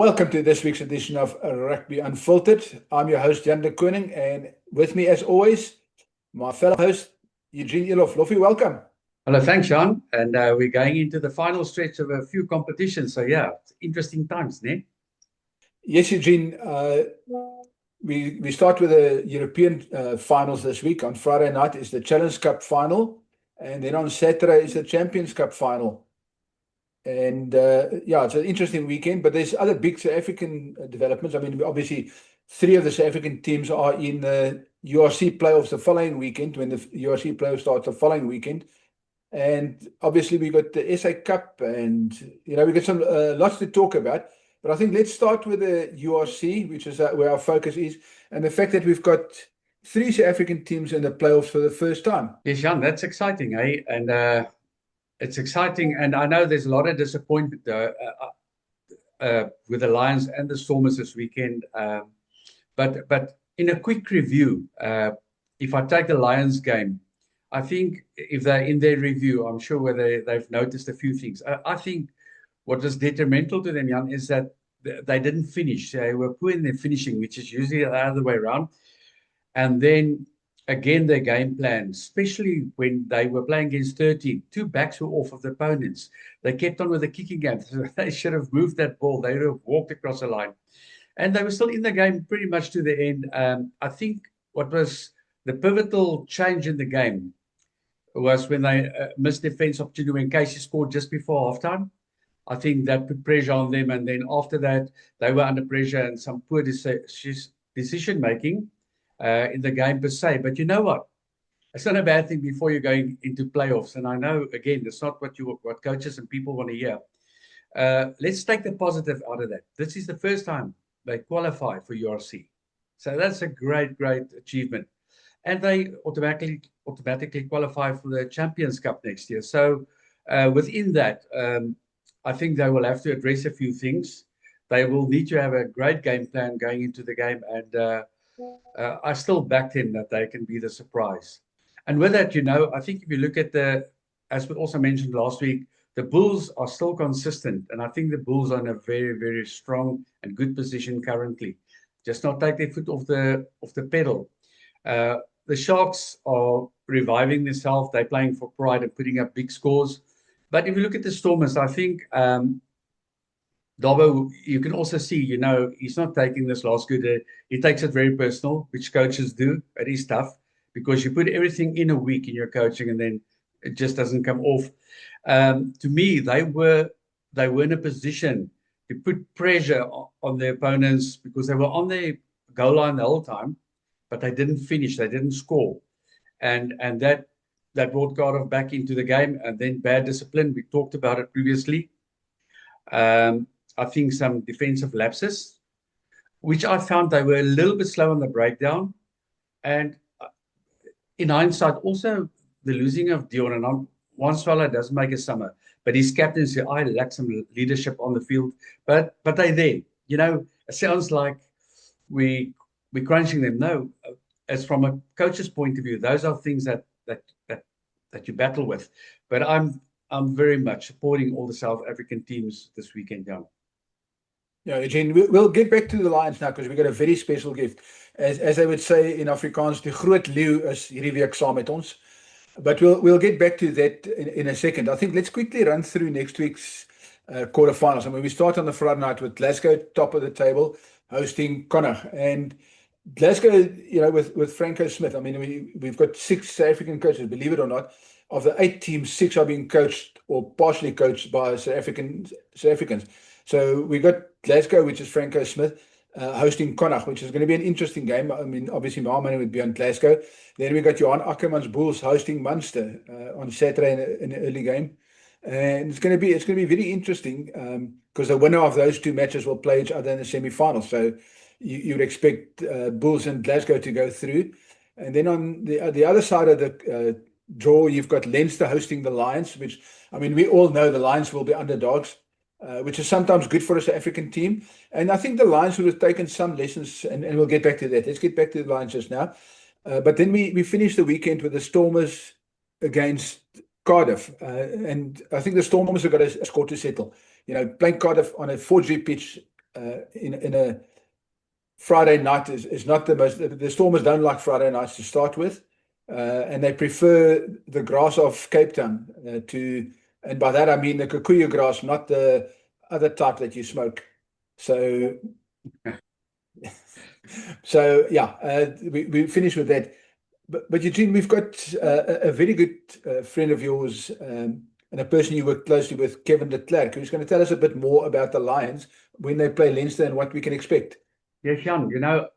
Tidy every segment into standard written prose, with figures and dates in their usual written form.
Welcome to this week's edition of Rugby Unfiltered. I'm your host, Jan de Koning, and with me, as always, my fellow host, Eugene Eloff. Loffie, welcome. Hello, thanks, Sean. And we're going into the final stretch of a few competitions. So, yeah, it's interesting times, ne? Yes, Eugene. We start with the European finals this week. On Friday night is the Challenge Cup final, and then on Saturday is the Champions Cup final. And yeah, it's an interesting weekend, but there's other big South African developments. I mean, obviously, three of the South African teams are in the URC playoffs the following weekend, when the URC playoffs starts the following weekend. And obviously, we got the SA Cup, and we got some lots to talk about. But I think let's start with the URC, which is where our focus is, and the fact that we've got three South African teams in the playoffs for the first time. Yes, Sean, that's exciting, eh? And it's exciting, and I know there's a lot of disappointment with the Lions and the Stormers this weekend. But in a quick review, if I take the Lions game, I think if they're in their review, I'm sure they've noticed a few things. I think what was detrimental to them, Jan, is that they didn't finish. They were poor in their finishing, which is usually the other way around. And then again, their game plan, especially when they were playing against 13, two backs were off of the opponents. They kept on with the kicking game. So they should have moved that ball. They would have walked across the line. And they were still in the game pretty much to the end. I think what was the pivotal change in the game was when they missed defense opportunity when Casey scored just before halftime. I think that put pressure on them. And then after that, they were under pressure and some poor decision-making in the game per se. But you know what? It's not a bad thing before you're going into playoffs. And I know, again, it's not what coaches and people want to hear. Let's take the positive out of that. This is the first time they qualify for URC. So that's a great, great achievement. And they automatically qualify for the Champions Cup next year. So within that, I think they will have to address a few things. They will need to have a great game plan going into the game. And I still back them that they can be the surprise. And with that, I think if you look at as we also mentioned last week, the Bulls are still consistent. And I think the Bulls are in a very, very strong and good position currently. Just not take their foot off the pedal. The Sharks are reviving themselves. They're playing for pride and putting up big scores. But if you look at the Stormers, I think Dobbo, you can also see, he's not taking this loss good. He takes it very personal, which coaches do. It is tough because you put everything in a week in your coaching and then it just doesn't come off. To me, they were in a position to put pressure on their opponents because they were on their goal line the whole time, but they didn't finish. They didn't score. And that brought Cardiff back into the game. And then bad discipline. We talked about it previously. I think some defensive lapses, which I found they were a little bit slow on the breakdown. And in hindsight, also the losing of Dion, and one swallow doesn't make a summer, but his captaincy, I lack some leadership on the field, but they're there. It sounds like we're crunching them. No, as from a coach's point of view, those are things that you battle with. But I'm very much supporting all the South African teams this weekend, Jan. Yeah, Eugene, we'll get back to the Lions now because we've got a very special gift. As they would say in Afrikaans, die groot leeu is hierdie week saam met ons. But we'll get back to that in a second. I think let's quickly run through next week's quarterfinals. I mean, we start on the Friday night with Glasgow, top of the table, hosting Connacht. And Glasgow, with Franco Smith, I mean, we've got 6 South African coaches, believe it or not. Of the 8 teams, 6 are being coached or partially coached by South Africans. So we got Glasgow, which is Franco Smith, hosting Connacht, which is going to be an interesting game. I mean, obviously, my money would be on Glasgow. Then we got Johan Ackermann's Bulls hosting Munster on Saturday in an early game, and it's going to be very interesting because the winner of those 2 matches will play each other in the semi-finals. So you would expect Bulls and Glasgow to go through, and then on the other side of the draw, you've got Leinster hosting the Lions, which, I mean, we all know the Lions will be underdogs. Which is sometimes good for a South African team. And I think the Lions would have taken some lessons, and we'll get back to that. Let's get back to the Lions just now. But then we finished the weekend with the Stormers against Cardiff. And I think the Stormers have got a score to settle. Playing Cardiff on a 4G pitch in a Friday night is not the most. The Stormers don't like Friday nights to start with, and they prefer the grass of Cape Town and by that I mean the kikuyu grass, not the other type that you smoke. So, so yeah, we finish with that. But Eugene, we've got a very good friend of yours and a person you work closely with, Kevin de Klerk, who's going to tell us a bit more about the Lions when they play Leinster and what we can expect. Yes, Jan,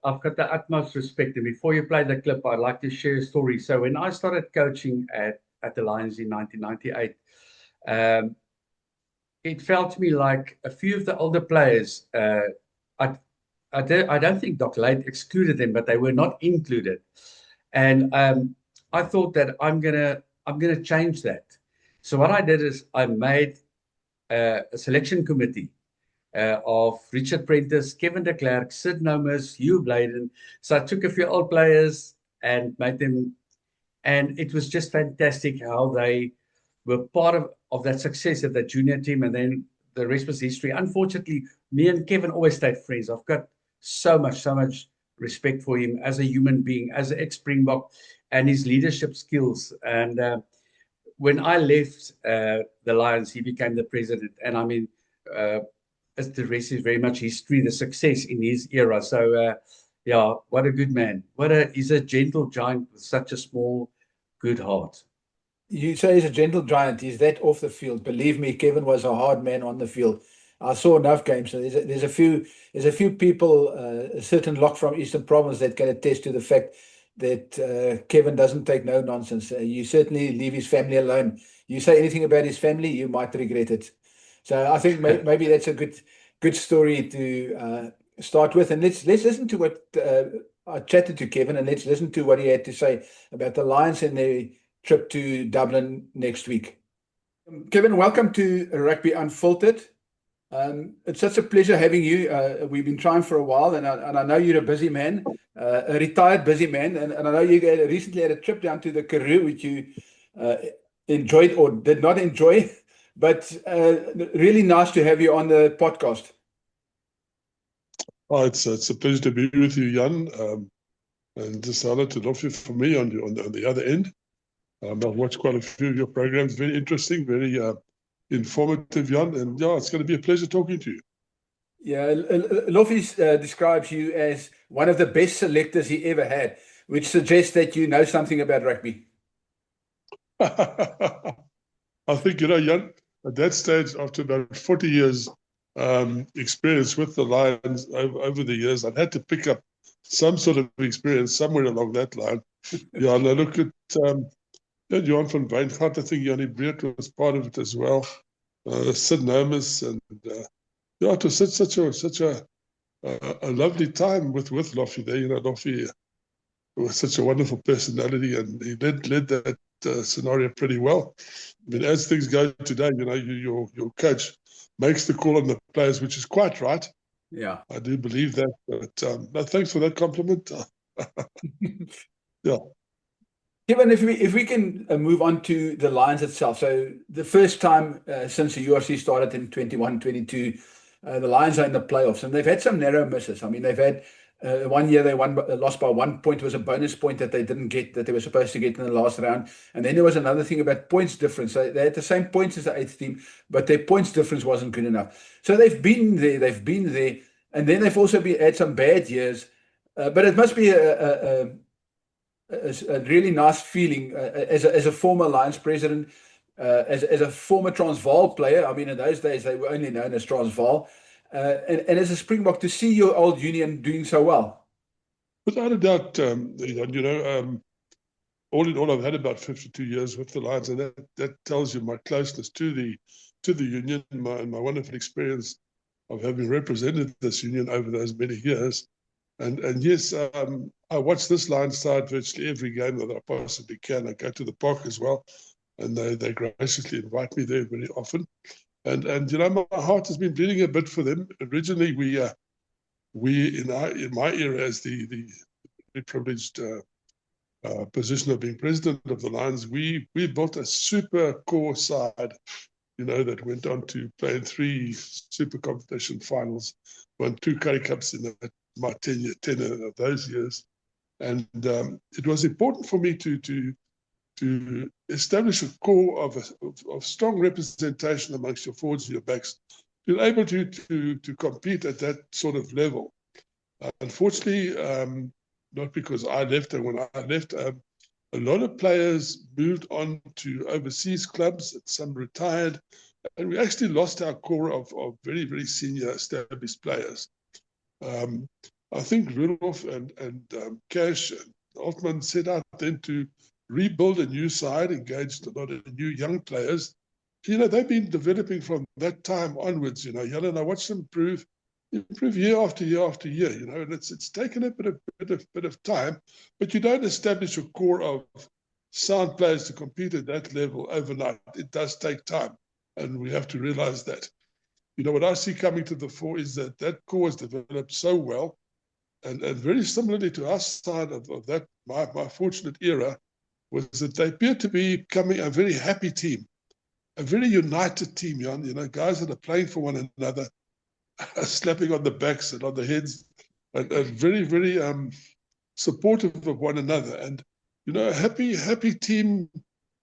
I've got the utmost respect. And before you play the clip, I'd like to share a story. So when I started coaching at the Lions in 1998, it felt to me like a few of the older players, I don't think Doc Late excluded them, but they were not included. And I thought that I'm gonna change that. So what I did is I made a selection committee of Richard Prentice, Kevin de Klerk, Sid Nomus, Hugh Bladen. So I took a few old players and made them, and it was just fantastic how they were part of that success of that junior team, and then the rest was history. Unfortunately, me and Kevin always stayed friends. I've got so much respect for him as a human being, as an ex-Springbok, and his leadership skills. And when I left the Lions, he became the president. And I mean, as the rest is very much history, the success in his era. So, yeah, what a good man. He's a gentle giant with such a small, good heart. You say he's a gentle giant. He's that off the field. Believe me, Kevin was a hard man on the field. I saw enough games. So there's a few people, a certain lock from Eastern Province that can attest to the fact that Kevin doesn't take no nonsense. You certainly leave his family alone. You say anything about his family, you might regret it. So I think maybe that's a good story to start with. And let's listen to what I chatted to Kevin, and let's listen to what he had to say about the Lions and their trip to Dublin next week. Kevin, welcome to Rugby Unfiltered. It's such a pleasure having you. We've been trying for a while, and I know you're a busy man, a retired busy man, and I know you recently had a trip down to the Karoo, which you enjoyed or did not enjoy, but really nice to have you on the podcast. Oh, it's a pleasure to be with you, Jan, and just an honor to love you for me on the other end. I've watched quite a few of your programs, very interesting, very informative, Jan, and yeah, it's going to be a pleasure talking to you. Yeah, Lofi describes you as one of the best selectors he ever had, which suggests that you know something about rugby. I think, Jan, at that stage, after about 40 years experience with the Lions over the years, I'd had to pick up some sort of experience somewhere along that line. Yeah, and I look at Johan van Wijngaard, I think Jannie Breed was part of it as well. Sid Nomus, and yeah, it was such a lovely time with Lofi there. Lofi was such a wonderful personality, and he led that scenario pretty well. I mean, as things go today, your coach makes the call on the players, which is quite right. Yeah, I do believe that. But no, thanks for that compliment. Yeah. Kevin, if we can move on to the Lions itself. So the first time since the URC started in 21-22, the Lions are in the playoffs, and they've had some narrow misses. I mean, they've had 1 year they lost by 1 point. It was a bonus point that they didn't get, that they were supposed to get in the last round. And then there was another thing about points difference. They had the same points as the 8th team, but their points difference wasn't good enough. So they've been there, and then they've also had some bad years. But it must be a really nice feeling as a former Lions president, as a former Transvaal player. I mean, in those days they were only known as Transvaal, and as a Springbok, to see your old union doing so well. Without a doubt, all in all, I've had about 52 years with the Lions, and that tells you my closeness to the union, and my wonderful experience of having represented this union over those many years. And yes, I watch this Lions side virtually every game that I possibly can. I go to the park as well, and they graciously invite me there very often. And my heart has been bleeding a bit for them. Originally, we in my era as the privileged position of being president of the Lions, we built a super core side, that went on to play in 3 super competition finals won 2 Currie Cups in my tenure of those years. And it was important for me to establish a core of strong representation amongst your forwards and your backs, to be able to compete at that sort of level. Unfortunately, not because I left, and when I left, a lot of players moved on to overseas clubs, some retired, and we actually lost our core of very, very senior established players. I think Rudolph and Cash and Altman set out then to rebuild a new side, engaged a lot of new young players. You know, they've been developing from that time onwards, you know, Jan, I watched them improve year after year after year, you know, and it's taken a bit of time, but you don't establish a core of sound players to compete at that level overnight. It does take time, and we have to realize that. You know, what I see coming to the fore is that core has developed so well, and very similarly to our side of that, my fortunate era, was that they appear to be becoming a very happy team, a very united team, Jan, you know, guys that are playing for one another, slapping on the backs and on the heads, and very, very supportive of one another. And, you know, a happy team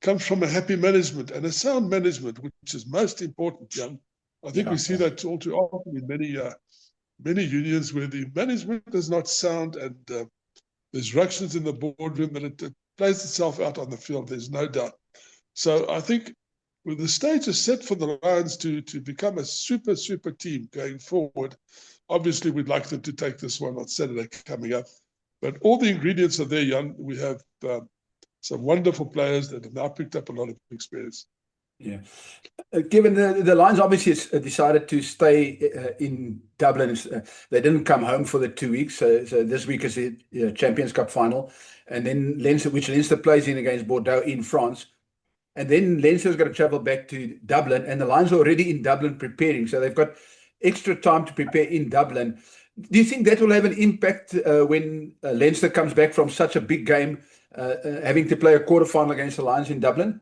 comes from a happy management and a sound management, which is most important, Jan. I think we see that all too often in many unions where the management is not sound, and there's ructions in the boardroom, and it plays itself out on the field, there's no doubt. So I think when the stage is set for the Lions to become a super team going forward, obviously we'd like them to take this one on Saturday coming up. But all the ingredients are there, Jan. We have some wonderful players that have now picked up a lot of experience. Yeah. Given the Lions obviously decided to stay in Dublin, they didn't come home for the 2 weeks. So this week is the Champions Cup final, and then Leinster plays in against Bordeaux in France, and then Leinster's got to travel back to Dublin, and the Lions are already in Dublin preparing, so they've got extra time to prepare in Dublin. Do you think that will have an impact when Leinster comes back from such a big game, having to play a quarterfinal against the Lions in Dublin?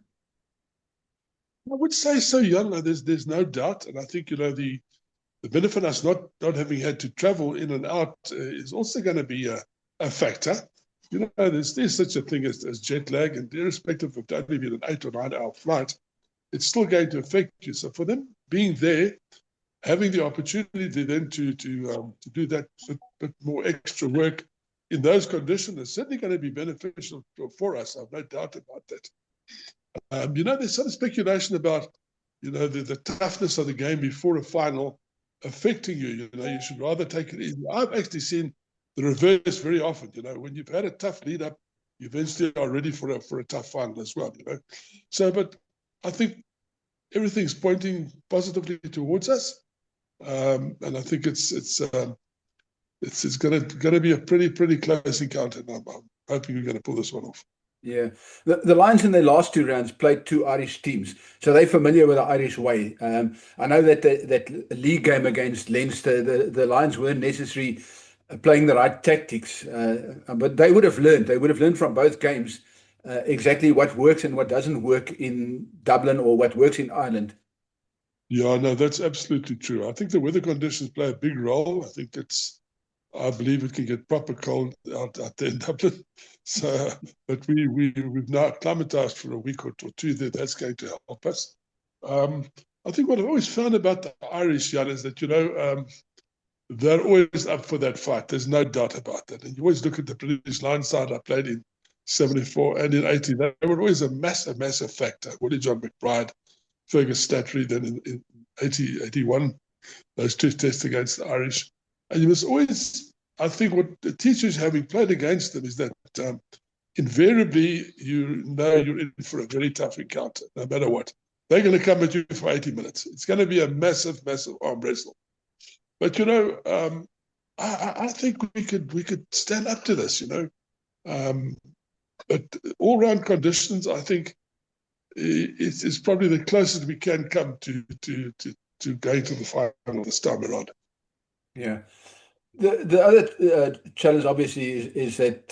I would say so, Jan. There's no doubt, and I think, you know, the benefit of us not having had to travel in and out is also going to be a factor. You know, there's such a thing as jet lag, and irrespective of only being an 8 or 9 hour flight, it's still going to affect you. So for them being there, having the opportunity then to do that bit more extra work in those conditions is certainly going to be beneficial for us. I've no doubt about that. You know, there's some speculation about, you know, the toughness of the game before a final affecting you. You know, you should rather take it easy. I've actually seen the reverse very often. You know, when you've had a tough lead up, you eventually are ready for a tough final as well. You know, so but I think everything's pointing positively towards us, and I think it's going to be a pretty close encounter. And I'm hoping we're going to pull this one off. Yeah, the Lions in their last 2 rounds played 2 Irish teams, so they're familiar with the Irish way. I know that that league game against Leinster, the Lions weren't necessarily playing the right tactics, but they would have learned. They would have learned from both games exactly what works and what doesn't work in Dublin or what works in Ireland. Yeah, no, that's absolutely true. I think the weather conditions play a big role. I believe it can get proper cold out there in Dublin. So, but we've now acclimatized for a week or 2 there. That's going to help us. I think what I've always found about the Irish, Jan, is that, you know, they're always up for that fight. There's no doubt about that. And you always look at the British Lions side I played in 74 and in 80. They were always a massive factor. Willie John McBride, Fergus Statry, then in 80, 81, those 2 tests against the Irish. And you must always, I think what the teachers, having played against them, is that invariably you know you're in for a very tough encounter, no matter what. They're going to come at you for 80 minutes. It's going to be a massive arm wrestle. But, you know, I think we could stand up to this, you know. But all-round conditions, I think, is probably the closest we can come to going to the final this time around. Yeah. The other challenge, obviously, is that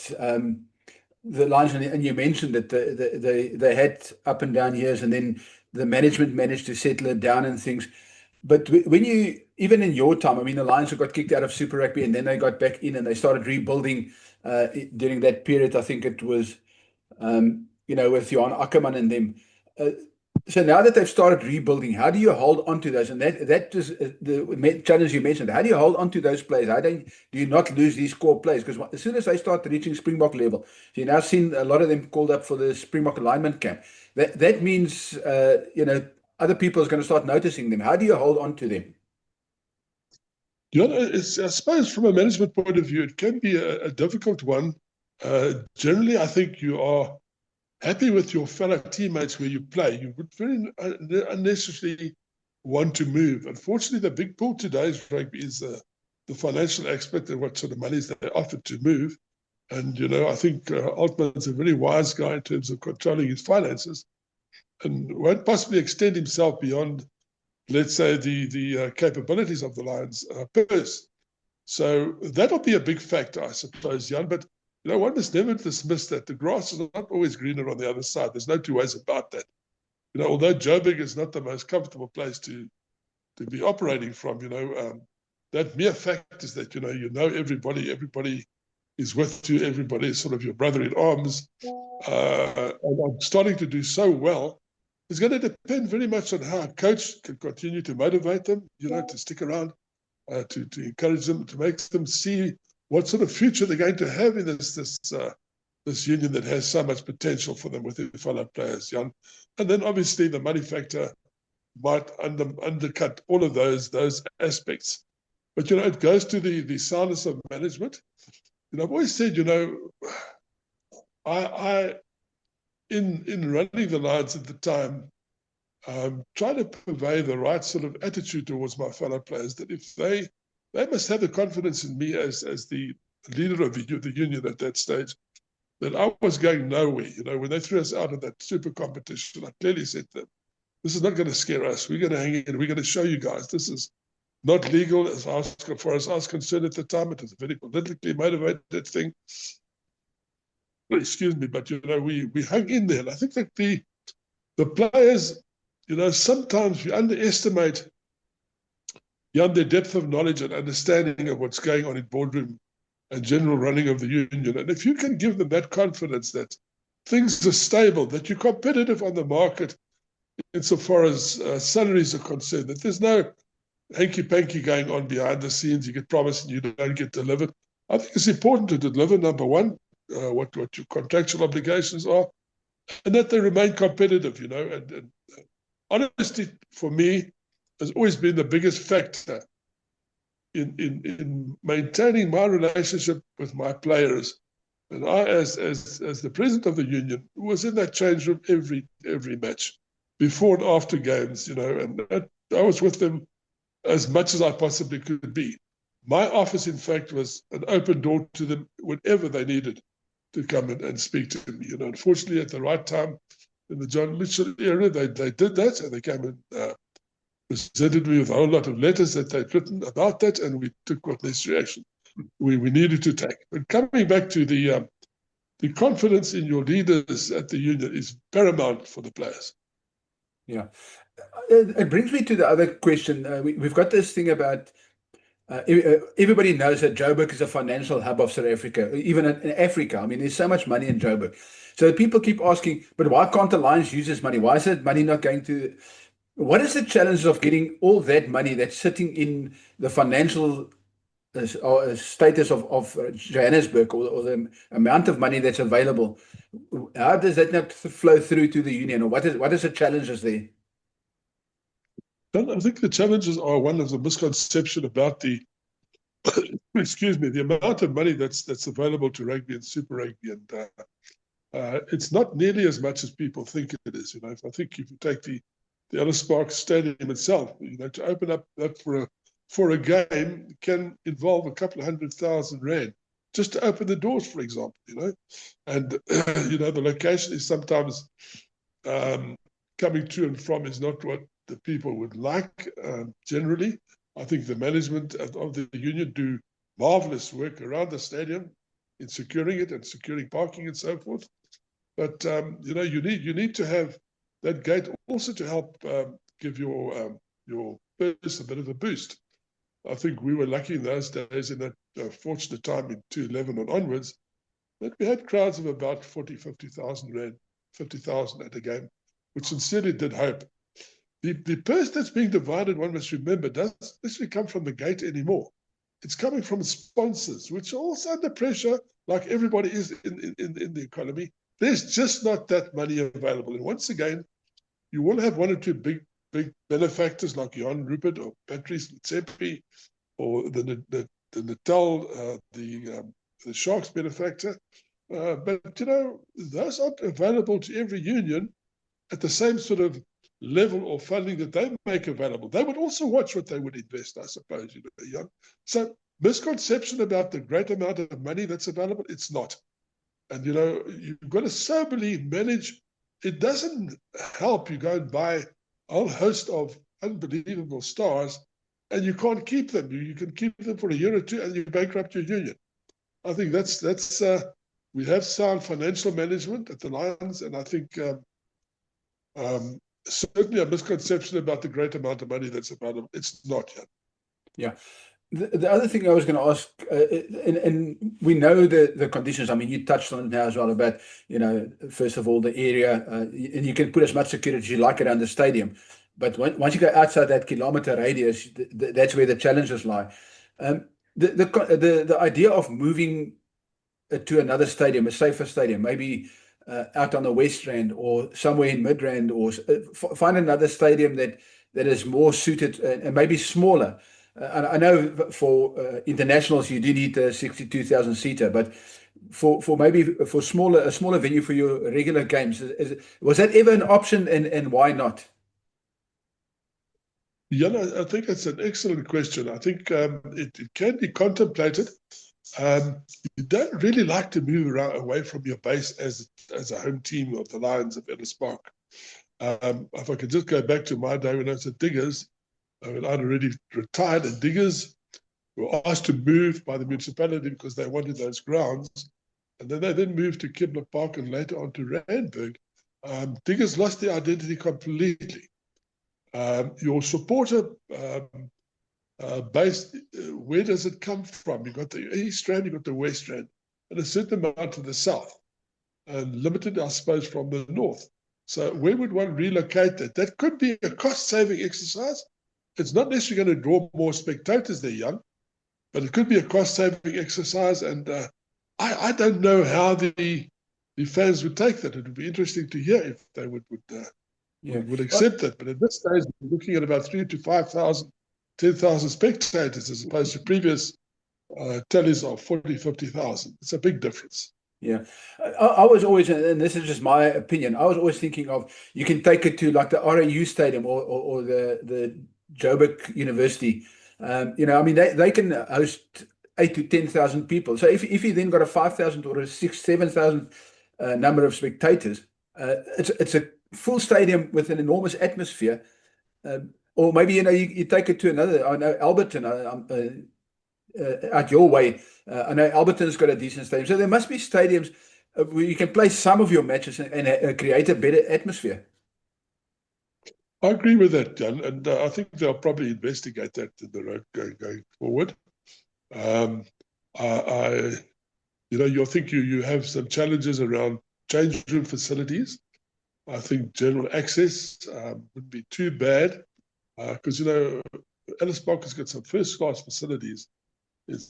the Lions, and you mentioned that they had up and down years, and then the management managed to settle it down and things. But when you, even in your time, I mean, the Lions got kicked out of Super Rugby and then they got back in and they started rebuilding during that period. I think it was, with Johan Ackerman and them. Uh, so now that they've started rebuilding, how do you hold on to those? And that is the challenge you mentioned. How do you hold on to those players? Do you not lose these core players? Because as soon as they start reaching Springbok level, so you've now seen a lot of them called up for the Springbok alignment camp. That means, other people is going to start noticing them. How do you hold on to them? I suppose from a management point of view, it can be a difficult one. Generally, I think you are happy with your fellow teammates where you play. You would very unnecessarily want to move. Unfortunately, the big pull today's rugby is the financial aspect and what sort of monies they offer to move. And, I think Altman's a very wise guy in terms of controlling his finances and won't possibly extend himself beyond, let's say, the capabilities of the Lions purse. So that'll be a big factor, I suppose, Jan. But, one must never dismiss that. The grass is not always greener on the other side. There's no two ways about that. Although Joburg is not the most comfortable place to be operating from, that mere fact is that, everybody is with you, everybody is sort of your brother in arms. And I'm starting to do so well. It's going to depend very much on how a coach can continue to motivate them, to stick around, to encourage them, to make them see what sort of future they're going to have in this union that has so much potential for them with their fellow players, Jan. And then obviously the money factor might undercut all of those aspects. But, it goes to the soundness of management. I've always said, I in running the Lions at the time, trying to convey the right sort of attitude towards my fellow players, that if they must have the confidence in me as the leader of the union at that stage, that I was going nowhere. When they threw us out of that super competition, I clearly said to them, this is not going to scare us. We're going to hang in. We're going to show you guys this is not legal as far as I was concerned at the time. It was a very politically motivated thing. Excuse me, but we hung in there. And I think that the players, sometimes we underestimate their depth of knowledge and understanding of what's going on in boardroom and general running of the union. And if you can give them that confidence that things are stable, that you're competitive on the market insofar as salaries are concerned, that there's no hanky-panky going on behind the scenes, you get promised and you don't get delivered. I think it's important to deliver, number one, what your contractual obligations are, and that they remain competitive, and honesty for me has always been the biggest factor in maintaining my relationship with my players. And I, as the president of the union, was in that change room every match, before and after games, and I was with them as much as I possibly could be. My office, in fact, was an open door to them whenever they needed to come and speak to me. Unfortunately, at the right time in the John Mitchell era, they did that, and they came and presented me with a whole lot of letters that they'd written about that, and we took what necessary action we needed to take. But coming back to the confidence in your leaders at the union is paramount for the players. Yeah. It brings me to the other question. We've got this thing about everybody knows that Joburg is a financial hub of South Africa, even in Africa. I mean, there's so much money in Joburg. So people keep asking, but why can't the Lions use this money? Why is that money not going to... What is the challenge of getting all that money that's sitting in the financial status of Johannesburg, or the amount of money that's available? How does that not flow through to the union? Or what is the challenges there? I think the challenges are one of the misconception about the excuse me, the amount of money that's available to rugby and Super Rugby, and it's not nearly as much as people think it is. I think if you take the Ellis Park Stadium itself, to open up that for a game can involve a couple of 100,000 rand just to open the doors, for example. And the location is sometimes coming to and from is not what the people would like. Generally, I think the management of the union do marvelous work around the stadium in securing it and securing parking and so forth. But you need to have that gate also to help give your purse a bit of a boost. I think we were lucky in those days, in that fortunate time in 2011 and onwards, that we had crowds of about 40, 50,000 rand, 50,000 at a game, which sincerely did hope. The purse that's being divided, one must remember, doesn't necessarily come from the gate anymore. It's coming from sponsors, which are also under pressure, like everybody is in the economy. There's just not that money available. And once again, you will have one or two big benefactors like Jan Rupert or Patrice Motsepe or the Natal, the Sharks benefactor. But, you know, those aren't available to every union at the same sort of level or funding that they make available. They would also watch what they would invest, I suppose, you know, Jan. So misconception about the great amount of money that's available, it's not. And, you know, you've got to soberly manage. It doesn't help you go and buy a whole host of unbelievable stars and you can't keep them. You can keep them for a year or two and you bankrupt your union. I think that's we have sound financial management at the Lions, and I think certainly a misconception about the great amount of money that's available. It's not yet. Yeah. The other thing I was going to ask, and we know the conditions. I mean, you touched on it now as well about, you know, first of all, the area, and you can put as much security as you like around the stadium. But once you go outside that kilometer radius, that's where the challenges lie. The idea of moving to another stadium, a safer stadium, maybe out on the West Rand or somewhere in Midrand, or find another stadium that is more suited and maybe smaller. I know for internationals you do need a 62,000 seater, but for a smaller venue for your regular games, was that ever an option, and why not? Yeah, I think that's an excellent question. I think it can be contemplated. You don't really like to move away from your base as a home team of the Lions of Ellis Park. If I could just go back to my day when I was at Diggers, I'd already retired, and Diggers were asked to move by the municipality because they wanted those grounds. And then they moved to Kibler Park and later on to Randburg. Diggers lost their identity completely. Your supporter base, where does it come from? You've got the East Rand, you've got the West Rand, and a certain amount to the south, and limited, I suppose, from the north. So where would one relocate that? That could be a cost-saving exercise. It's not necessarily going to draw more spectators there, Jan, but it could be a cost-saving exercise. And I don't know how the fans would take that. It would be interesting to hear if they would accept that. But at this stage, we're looking at about 3,000 to 5,000, 10,000 spectators as opposed to previous tallies of 40, 50,000. It's a big difference. Yeah, I was always, and this is just my opinion, I was always thinking of, you can take it to like the RAU Stadium or the Joburg University. You know, I mean, they can host 8,000 to 10,000 people. So if you then got a 5,000 or a 6,000, 7,000 number of spectators, it's a full stadium with an enormous atmosphere. Or maybe, you know, you take it to another. I know Alberton, out your way. I know Alberton's got a decent stadium. So there must be stadiums where you can play some of your matches and create a better atmosphere. I agree with that, Jan, and I think they'll probably investigate that in the road going forward. You know, I think you have some challenges around change room facilities. I think general access wouldn't be too bad because, you know, Ellis Park has got some first-class facilities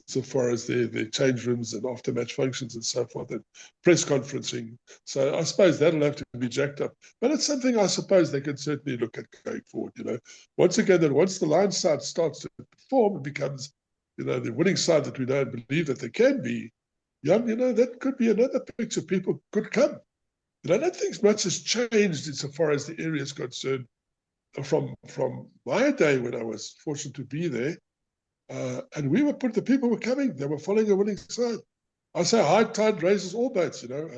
so far as their change rooms and after-match functions and so forth, and press conferencing. So I suppose that'll have to be jacked up. But it's something I suppose they can certainly look at going forward, you know. Once again, once the Lions side starts to perform, it becomes, you know, the winning side that we know and believe that they can be, you know, that could be another picture. People could come. And I don't think much has changed insofar as the area is concerned from my day when I was fortunate to be there. And the people were coming. They were following a winning side. I say high tide raises all boats, you know.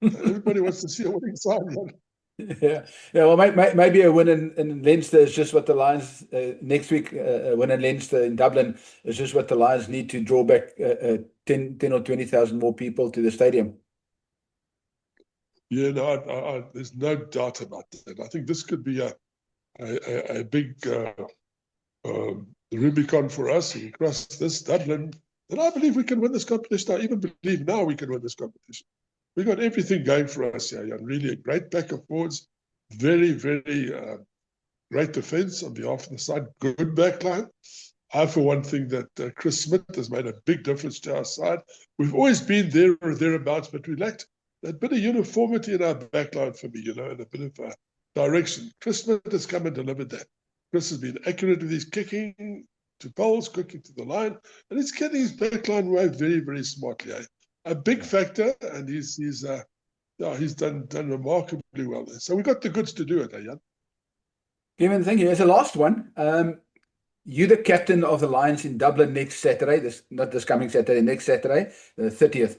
Everybody wants to see a winning side. Yeah. Well, maybe a win in Leinster is just what the Lions, next week, a win in Leinster in Dublin is just what the Lions need to draw back 10 or 20,000 more people to the stadium. Yeah, no, there's no doubt about that. I think this could be a big Rubicon for us. We cross this Dublin, and I believe we can win this competition. I even believe now we can win this competition. We got everything going for us here, Jan. Really a great back of forwards, very, very great defense on behalf of the side, good back line. I, for one, think that Chris Smith has made a big difference to our side. We've always been there or thereabouts, but we lacked a bit of uniformity in our back line for me, and a bit of direction. Chris Smith has come and delivered that. Chris has been accurate with his kicking to poles, kicking to the line, and he's getting his back line right very, very smartly. A big factor, and he's done remarkably well there. So we got the goods to do it, Jan. Kevin, thank you. As a last one, you're the captain of the Lions in Dublin next Saturday, not this coming Saturday, next Saturday, the 30th.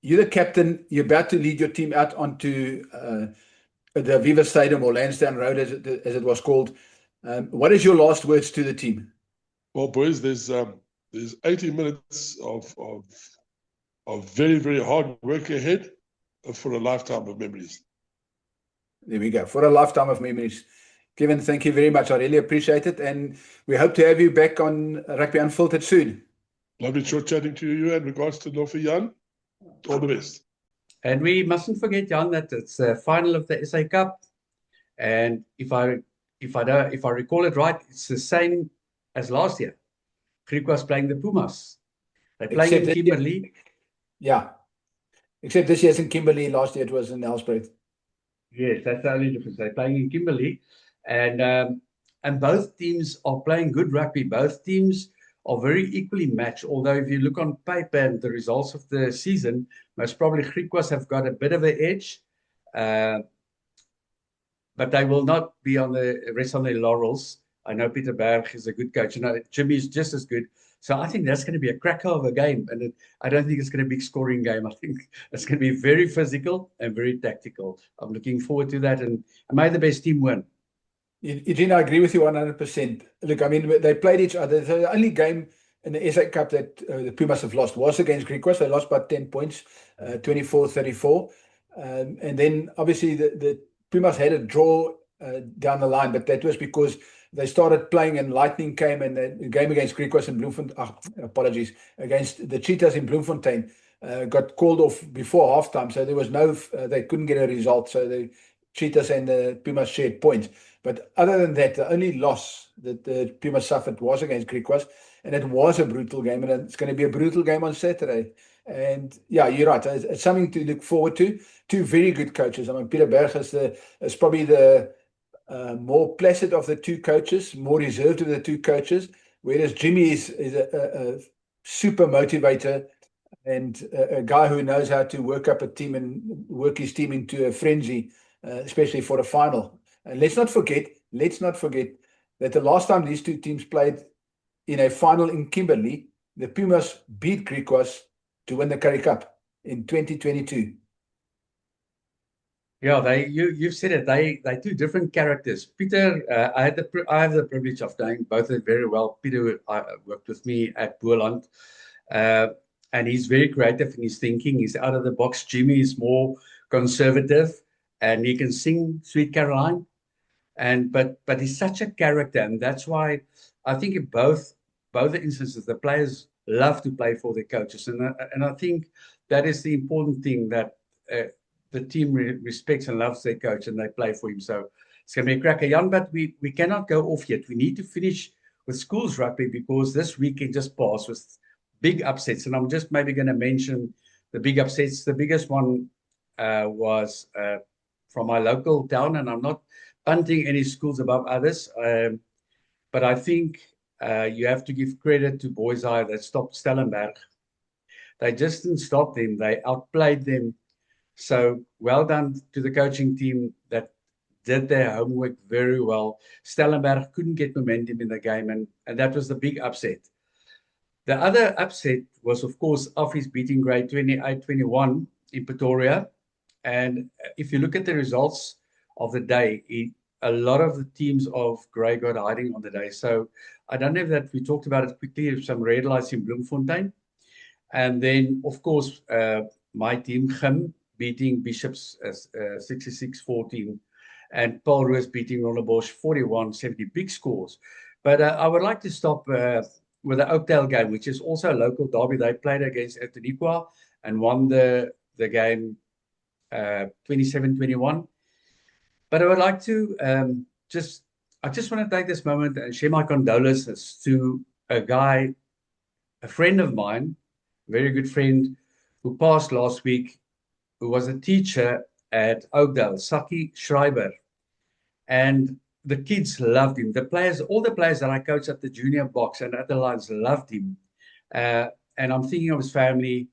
You're the captain. You're about to lead your team out onto the Viva Stadium or Lansdowne Road, as it was called. What is your last words to the team? Well, boys, there's 80 minutes of very, very hard work ahead for a lifetime of memories. There we go. For a lifetime of memories. Kevin, thank you very much. I really appreciate it. And we hope to have you back on Rugby Unfiltered soon. Lovely short chatting to you in regards to Norfolk, Jan. All the best. And we mustn't forget, Jan, that it's the final of the SA Cup. And if I recall it right, it's the same as last year. Griquas playing the Pumas. They're playing in Kimberley. Yeah. Except this year's in Kimberley. Last year it was in Nelspruit. Yes, that's the only difference. They're playing in Kimberley. And both teams are playing good rugby. Both teams are very equally matched. Although if you look on paper and the results of the season, most probably Griquas have got a bit of an edge. But they will not be on the rest on their laurels. I know Peter Berg is a good coach. Jimmy is just as good. So I think that's going to be a cracker of a game. And I don't think it's going to be a big scoring game. I think it's going to be very physical and very tactical. I'm looking forward to that. And may the best team win. Eugene, I agree with you 100%. Look, I mean, they played each other. The only game in the SA Cup that the Pumas have lost was against Griquas. They lost by 10 points, 24-34. And then, obviously, the Pumas had a draw down the line, but that was because they started playing and lightning came, and the game against Griquas in Bloemfontein, against the Cheetahs in Bloemfontein, got called off before halftime. So there was they couldn't get a result. So the Cheetahs and the Pumas shared points. But other than that, the only loss that the Pumas suffered was against Griquas, and it was a brutal game, and it's going to be a brutal game on Saturday. And yeah, you're right. It's something to look forward to. Two very good coaches. I mean, Peter Berg is probably the more placid of the two coaches, more reserved of the two coaches, whereas Jimmy is a super motivator and a guy who knows how to work up a team and work his team into a frenzy, especially for a final. And let's not forget that the last time these two teams played in a final in Kimberley, the Pumas beat Griquas to win the Currie Cup in 2022. Yeah, you've said it. They two different characters. Peter, I have the privilege of knowing both of them very well. Peter worked with me at Boland, and he's very creative in his thinking. He's out of the box. Jimmy is more conservative, and he can sing Sweet Caroline. But he's such a character, and that's why I think in both the instances the players love to play for their coaches, and I think that is the important thing, that the team respects and loves their coach, and they play for him. So it's going to be a cracker, Jan. But we cannot go off yet. We need to finish with schools rugby, because this weekend just passed with big upsets, and I'm just maybe going to mention the big upsets. The biggest one was from my local town, and I'm not punting any schools above others, but I think you have to give credit to Boys High that stopped Stellenberg. They just didn't stop them. They outplayed them. So well done to the coaching team that did their homework very well. Stellenberg couldn't get momentum in the game, and that was the big upset. The other upset was, of course, Office beating Grade 28-21 in Pretoria. And if you look at the results of the day, a lot of the teams of Grey got hiding on the day. So I don't know if that we talked about it quickly, some red lights in Bloemfontein. And then, of course, my team, Gim, beating Bishops 66-14. and Paul Roos beating Rondebosch 41-70, big scores. But I would like to stop with the Oakdale game, which is also a local derby. They played against Etaniqua and won the game 27-21. But I would like to I just want to take this moment and share my condolences to a friend of mine, a very good friend, who passed last week, who was a teacher at Oakdale, Saki Schreiber. And the kids loved him. All the players that I coached at the junior box and at the Lions loved him. And I'm thinking of his family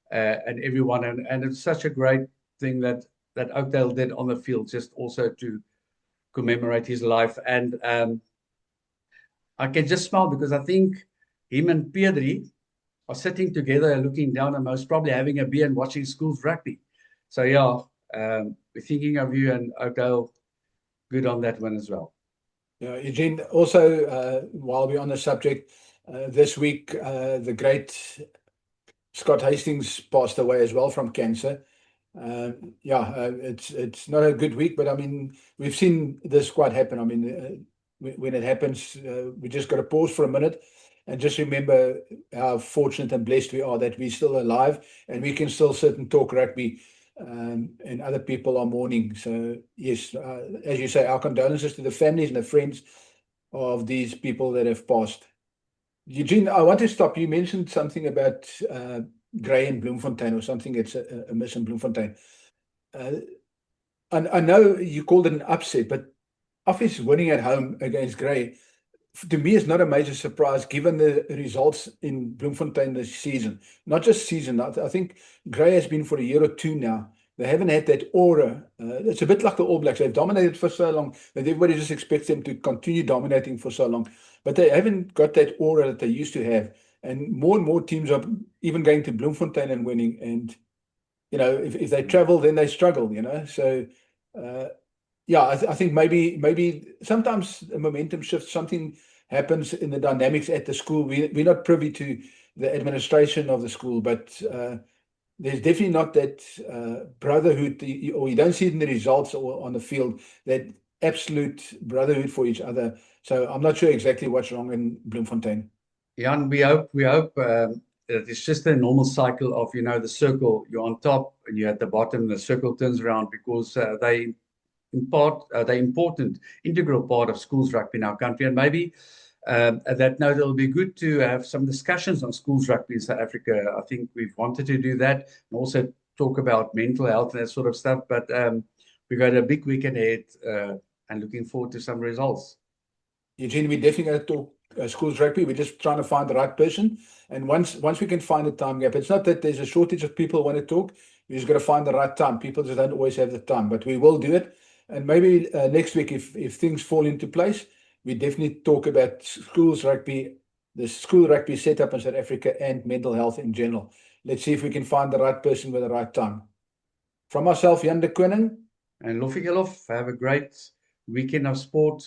and everyone. And it's such a great thing that Oakdale did on the field, just also to commemorate his life. And I can just smile because I think him and Pedri are sitting together looking down and most probably having a beer and watching schools rugby. So yeah, we're thinking of you, and Oakdale, good on that one as well. Yeah, Eugene, also, while we're on the subject, this week, the great Scott Hastings passed away as well from cancer. It's not a good week, but I mean, we've seen this quite happen. I mean, when it happens, we just got to pause for a minute and just remember how fortunate and blessed we are that we're still alive and we can still sit and talk rugby, and other people are mourning. So yes, as you say, our condolences to the families and the friends of these people that have passed. Eugene, I want to stop. You mentioned something about Grey and Bloemfontein, or something. It's a miss in Bloemfontein. I know you called it an upset, but Office winning at home against Grey, to me, is not a major surprise given the results in Bloemfontein this season. Not just season. I think Grey has been for a year or two now. They haven't had that aura. It's a bit like the All Blacks. They've dominated for so long that everybody just expects them to continue dominating for so long. But they haven't got that aura that they used to have. And more teams are even going to Bloemfontein and winning. And, if they travel, then they struggle, So, I think maybe sometimes a momentum shift, something happens in the dynamics at the school. We're not privy to the administration of the school, but there's definitely not that brotherhood, or you don't see it in the results or on the field, that absolute brotherhood for each other. So I'm not sure exactly what's wrong in Bloemfontein. Jan, we hope that it's just a normal cycle of, the circle. You're on top and you're at the bottom. The circle turns around because they're important, integral part of schools rugby in our country. And maybe at that note, it'll be good to have some discussions on schools rugby in South Africa. I think we've wanted to do that and also talk about mental health and that sort of stuff. But we've got a big weekend ahead and looking forward to some results. Eugene, we're definitely going to talk schools rugby. We're just trying to find the right person. And once we can find a time gap, it's not that there's a shortage of people who want to talk. We just got to find the right time. People just don't always have the time, but we will do it. And maybe next week, if things fall into place, we definitely talk about schools rugby, the school rugby setup in South Africa, and mental health in general. Let's see if we can find the right person with the right time. From myself, Jan de Koning. And Loffie Geloff, have a great weekend of sport.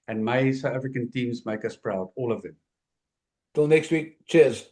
And may South African teams make us proud, all of them. Till next week. Cheers.